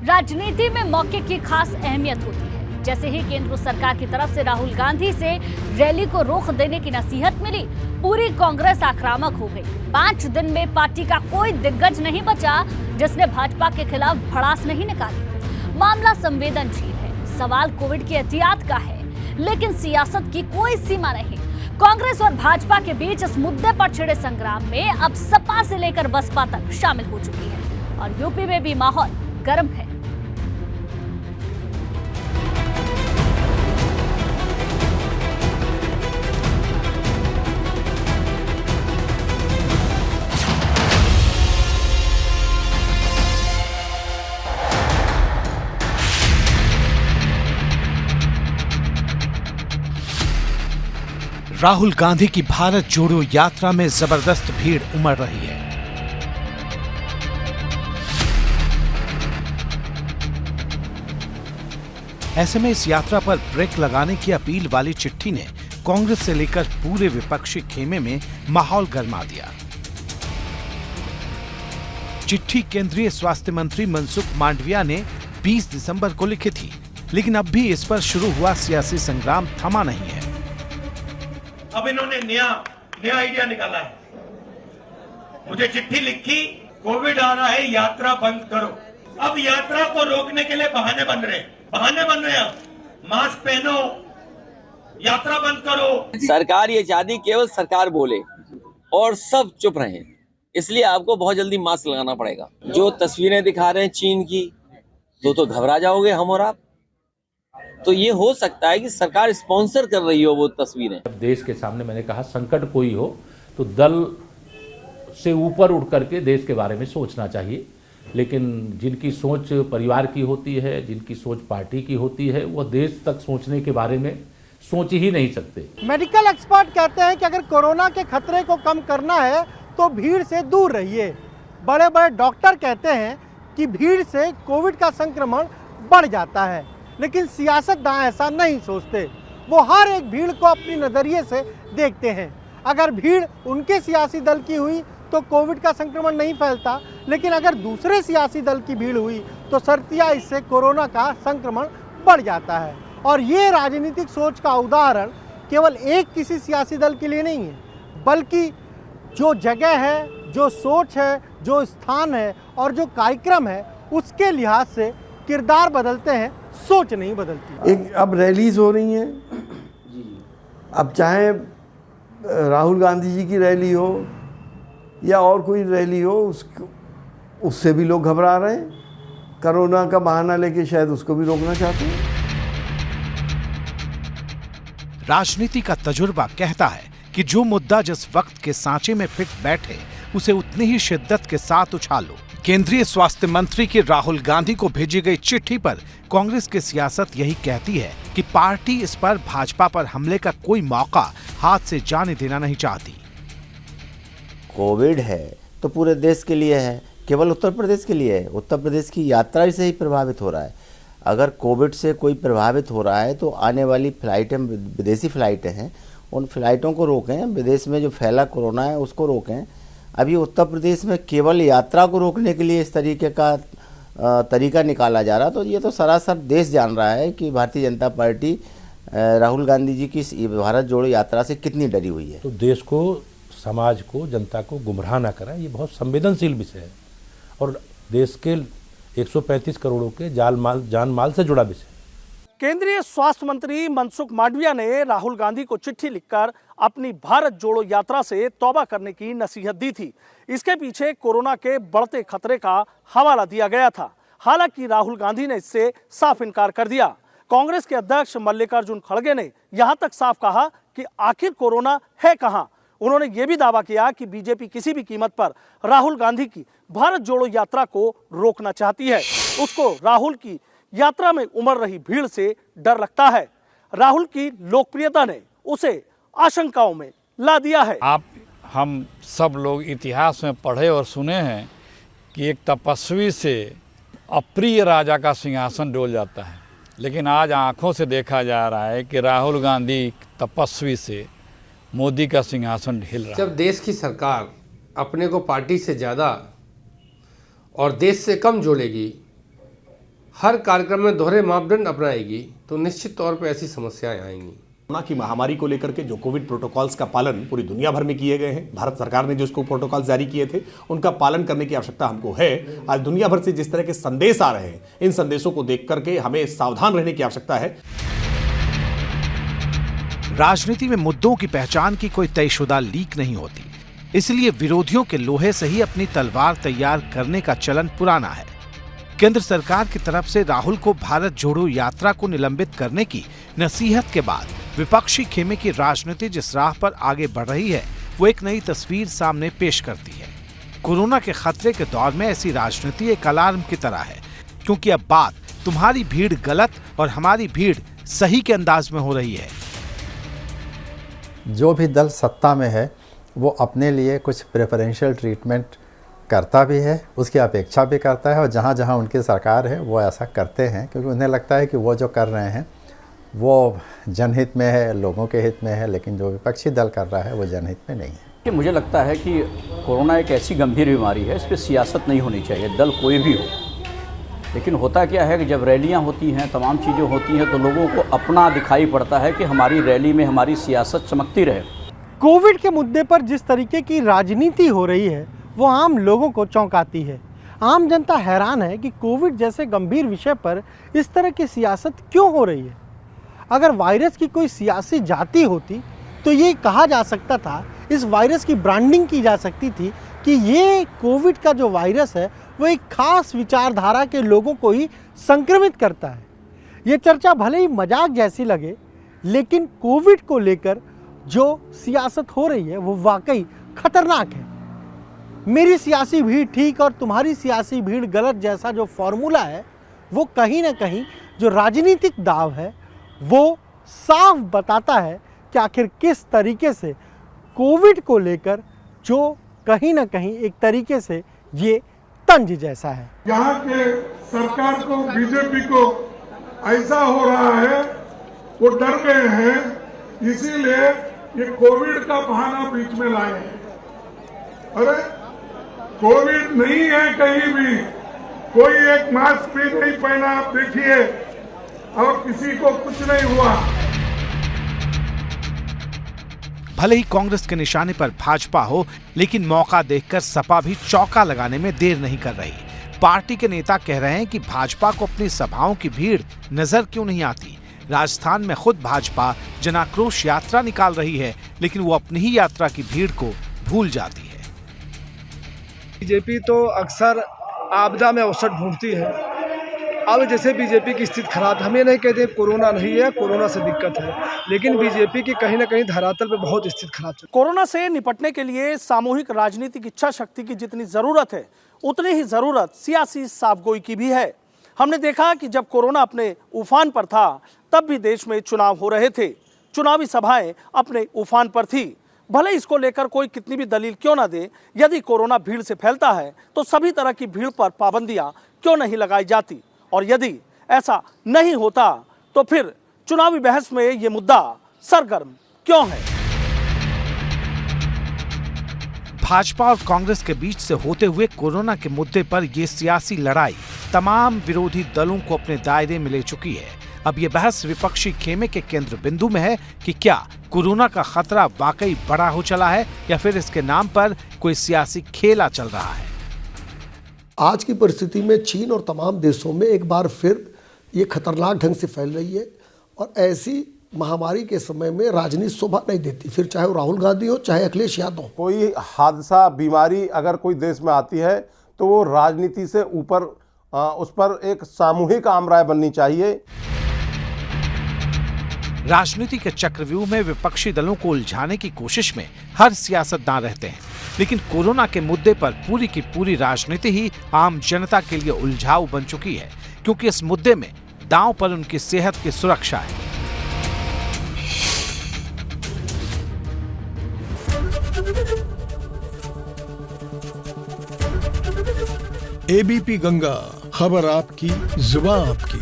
राजनीति में मौके की खास अहमियत होती है। जैसे ही केंद्र सरकार की तरफ से राहुल गांधी से रैली को रोक देने की नसीहत मिली, पूरी कांग्रेस आक्रामक हो गई। 5 दिन में पार्टी का कोई दिग्गज नहीं बचा जिसने भाजपा के खिलाफ भड़ास नहीं निकाली। मामला संवेदनशील है, सवाल कोविड की एहतियात का है, लेकिन सियासत की कोई सीमा नहीं। कांग्रेस और भाजपा के बीच इस मुद्दे पर छिड़े संग्राम में अब सपा से लेकर बसपा तक शामिल हो चुकी है और यूपी में भी माहौल गर्म है। राहुल गांधी की भारत जोड़ो यात्रा में जबरदस्त भीड़ उमड़ रही है। ऐसे में इस यात्रा पर ब्रेक लगाने की अपील वाली चिट्ठी ने कांग्रेस से लेकर पूरे विपक्षी खेमे में माहौल गरमा दिया। चिट्ठी केंद्रीय स्वास्थ्य मंत्री मनसुख मांडविया ने 20 दिसंबर को लिखी थी, लेकिन अब भी इस पर शुरू हुआ सियासी संग्राम थमा नहीं है। अब इन्होंने नया आइडिया निकाला है। मुझे चिट्ठी लिखी, कोविड आ रहा है, यात्रा बंद करो। अब यात्रा को रोकने के लिए बहाने बन रहे हैं। मास्क पहनो, यात्रा बंद करो। सरकार ये चाहती केवल सरकार बोले और सब चुप रहे, इसलिए आपको बहुत जल्दी मास्क लगाना पड़ेगा। जो तस्वीरें दिखा रहे हैं चीन की, तो घबरा जाओगे हम और आप। तो ये हो सकता है कि सरकार स्पॉन्सर कर रही हो वो तस्वीरें। देश के सामने मैंने कहा संकट कोई हो तो दल से ऊपर उठ करके देश के बारे में सोचना चाहिए, लेकिन जिनकी सोच परिवार की होती है, जिनकी सोच पार्टी की होती है, वो देश तक सोचने के बारे में सोच ही नहीं सकते। मेडिकल एक्सपर्ट कहते हैं कि अगर कोरोना के खतरे को कम करना है तो भीड़ से दूर रहिए। बड़े बड़े डॉक्टर कहते हैं कि भीड़ से कोविड का संक्रमण बढ़ जाता है, लेकिन सियासतदान ऐसा नहीं सोचते। वो हर एक भीड़ को अपनी नज़रिए से देखते हैं। अगर भीड़ उनके सियासी दल की हुई तो कोविड का संक्रमण नहीं फैलता, लेकिन अगर दूसरे सियासी दल की भीड़ हुई तो सरतिया इससे कोरोना का संक्रमण बढ़ जाता है। और ये राजनीतिक सोच का उदाहरण केवल एक किसी सियासी दल के लिए नहीं है, बल्कि जो जगह है, जो सोच है, जो स्थान है और जो कार्यक्रम है, उसके लिहाज से किरदार बदलते हैं, सोच नहीं बदलती। एक अब रैलीज हो रही हैं, अब चाहे राहुल गांधी जी की रैली हो या और कोई रैली हो, उससे भी लोग घबरा रहे हैं। कोरोना का बहाना लेके शायद उसको भी रोकना चाहते हैं। राजनीति का तजुर्बा कहता है कि जो मुद्दा जिस वक्त के सांचे में फिट बैठे, उसे उतनी ही शिद्दत के साथ उछालो। केंद्रीय स्वास्थ्य मंत्री की राहुल गांधी को भेजी गई चिट्ठी पर कांग्रेस की सियासत यही कहती है कि पार्टी इस पर भाजपा पर हमले का कोई मौका हाथ से जाने देना नहीं चाहती। कोविड है तो पूरे देश के लिए है, केवल उत्तर प्रदेश के लिए है। उत्तर प्रदेश की यात्रा से ही प्रभावित हो रहा है। अगर कोविड से कोई प्रभावित हो रहा है तो आने वाली फ्लाइटें, विदेशी फ्लाइटें हैं, उन फ्लाइटों को रोकें। विदेश में जो फैला कोरोना है उसको रोकें। अभी उत्तर प्रदेश में केवल यात्रा को रोकने के लिए इस तरीके का तरीका निकाला जा रहा, तो ये तो सरासर देश जान रहा है कि भारतीय जनता पार्टी राहुल गांधी जी की भारत जोड़ो यात्रा से कितनी डरी हुई है। तो देश को, समाज को, जनता को गुमराह ना करा, ये बहुत संवेदनशील विषय है और देश के 135 करोड़ों के जान माल से जुड़ा विषय। केंद्रीय स्वास्थ्य मंत्री मनसुख मांडविया ने राहुल गांधी को चिट्ठी लिखकर अपनी भारत जोड़ो यात्रा से तौबा करने की नसीहत दी थी। इसके पीछे कोरोना के बढ़ते खतरे का हवाला दिया गया था। हालांकि राहुल गांधी ने इससे साफ इनकार कर दिया। कांग्रेस के अध्यक्ष मल्लिकार्जुन खड़गे ने यहां तक साफ कहा कि आखिर कोरोना है कहां। उन्होंने ये भी दावा किया कि बीजेपी किसी भी कीमत पर राहुल गांधी की भारत जोड़ो यात्रा को रोकना चाहती है। उसको राहुल की यात्रा में उमड़ रही भीड़ से डर लगता है। राहुल की लोकप्रियता ने उसे आशंकाओं में ला दिया है। हम सब लोग इतिहास में पढ़े और सुने हैं कि एक तपस्वी से अप्रिय राजा का सिंहासन डोल जाता है, लेकिन आज आंखों से देखा जा रहा है कि राहुल गांधी तपस्वी से मोदी का सिंहासन हिल रहा है। जब देश की सरकार अपने को पार्टी से ज़्यादा और देश से कम जोड़ेगी हर कार्यक्रम में दोहरे मापदंड अपनाएगी तो निश्चित तौर पर ऐसी समस्याएं आएंगी। कोरोना की महामारी को लेकर के जो कोविड प्रोटोकॉल्स का पालन पूरी दुनिया भर में किए गए हैं, भारत सरकार ने जो उसको प्रोटोकॉल जारी किए थे उनका पालन करने की आवश्यकता हमको है। आज दुनिया भर से जिस तरह के संदेश आ रहे हैं, इन संदेशों को देख करके हमें सावधान रहने की आवश्यकता है। राजनीति में मुद्दों की पहचान की कोई तयशुदा लीक नहीं होती, इसलिए विरोधियों के लोहे से ही अपनी तलवार तैयार करने का चलन पुराना है। केंद्र सरकार की तरफ से राहुल को भारत जोड़ो यात्रा को निलंबित करने की नसीहत के बाद विपक्षी खेमे की राजनीति जिस राह पर आगे बढ़ रही है, वो एक नई तस्वीर सामने पेश करती है। कोरोना के खतरे के दौर में ऐसी राजनीति एक अलार्म की तरह है, क्योंकि अब बात तुम्हारी भीड़ गलत और हमारी भीड़ सही के अंदाज में हो रही है। जो भी दल सत्ता में है वो अपने लिए कुछ प्रेफरेंशियल ट्रीटमेंट करता भी है, उसकी अपेक्षा भी करता है, और जहाँ जहाँ उनकी सरकार है वो ऐसा करते हैं क्योंकि उन्हें लगता है कि वो जो कर रहे हैं वो जनहित में है, लोगों के हित में है। लेकिन जो विपक्षी दल कर रहा है वो जनहित में नहीं है। मुझे लगता है कि कोरोना एक ऐसी गंभीर बीमारी है, इस पर सियासत नहीं होनी चाहिए, दल कोई भी हो। लेकिन होता क्या है कि जब रैलियां होती हैं, तमाम चीज़ें होती हैं, तो लोगों को अपना दिखाई पड़ता है कि हमारी रैली में हमारी सियासत चमकती रहे। कोविड के मुद्दे पर जिस तरीके की राजनीति हो रही है वो आम लोगों को चौंकाती है। आम जनता हैरान है कि कोविड जैसे गंभीर विषय पर इस तरह की सियासत क्यों हो रही है। अगर वायरस की कोई सियासी जाति होती तो ये कहा जा सकता था, इस वायरस की ब्रांडिंग की जा सकती थी कि ये कोविड का जो वायरस है वो एक खास विचारधारा के लोगों को ही संक्रमित करता है। ये चर्चा भले ही मजाक जैसी लगे, लेकिन कोविड को लेकर जो सियासत हो रही है वो वाकई खतरनाक है। मेरी सियासी भीड़ ठीक और तुम्हारी सियासी भीड़ गलत जैसा जो फॉर्मूला है वो कहीं ना कहीं जो राजनीतिक दाव है वो साफ बताता है कि आखिर किस तरीके से कोविड को लेकर जो कहीं ना कहीं एक तरीके से ये तंज जैसा है। यहाँ के सरकार को, बीजेपी को ऐसा हो रहा है, वो डर गए हैं, इसीलिए ये कोविड का बहाना बीच में लाए हैं। अरे कोविड नहीं है कहीं भी, कोई एक मास्क भी नहीं पहना, आप देखिए, और किसी को कुछ नहीं हुआ। भले ही कांग्रेस के निशाने पर भाजपा हो, लेकिन मौका देखकर सपा भी चौका लगाने में देर नहीं कर रही। पार्टी के नेता कह रहे हैं कि भाजपा को अपनी सभाओं की भीड़ नजर क्यों नहीं आती। राजस्थान में खुद भाजपा जनाक्रोश यात्रा निकाल रही है, लेकिन वो अपनी ही यात्रा की भीड़ को भूल जाती है। बीजेपी तो अक्सर आपदा में अवसर ढूंढती है। अब जैसे बीजेपी की स्थिति खराब है, हम ये नहीं कहते कोरोना नहीं है, कोरोना से दिक्कत है, लेकिन बीजेपी की कहीं ना कहीं धरातल पे बहुत स्थिति खराब है। कोरोना से निपटने के लिए सामूहिक राजनीतिक इच्छा शक्ति की जितनी जरूरत है, उतनी ही जरूरत सियासी साफगोई की भी है। हमने देखा कि जब कोरोना अपने उफान पर था, तब भी देश में चुनाव हो रहे थे, चुनावी सभाएं अपने उफान पर थी। भले इसको लेकर कोई कितनी भी दलील क्यों ना दे, यदि कोरोना भीड़ से फैलता है तो सभी तरह की भीड़ पर पाबंदियां क्यों नहीं लगाई जाती, और यदि ऐसा नहीं होता तो फिर चुनावी बहस में ये मुद्दा सरगर्म क्यों है। भाजपा और कांग्रेस के बीच से होते हुए कोरोना के मुद्दे पर यह सियासी लड़ाई तमाम विरोधी दलों को अपने दायरे में ले चुकी है। अब ये बहस विपक्षी खेमे के केंद्र बिंदु में है कि क्या कोरोना का खतरा वाकई बड़ा हो चला है या फिर इसके नाम पर कोई सियासी खेला चल रहा है। आज की परिस्थिति में चीन और तमाम देशों में एक बार फिर ये खतरनाक ढंग से फैल रही है, और ऐसी महामारी के समय में राजनीति शोभा नहीं देती, फिर चाहे वो राहुल गांधी हो चाहे अखिलेश यादव। कोई हादसा, बीमारी अगर कोई देश में आती है तो वो राजनीति से ऊपर उस पर एक सामूहिक आम राय बननी चाहिए। राजनीति के चक्रव्यूह में विपक्षी दलों को उलझाने की कोशिश में हर सियासतदान रहते हैं, लेकिन कोरोना के मुद्दे पर पूरी की पूरी राजनीति ही आम जनता के लिए उलझाऊ बन चुकी है, क्योंकि इस मुद्दे में दांव पर उनकी सेहत की सुरक्षा है। एबीपी गंगा, खबर आपकी, जुबान आपकी।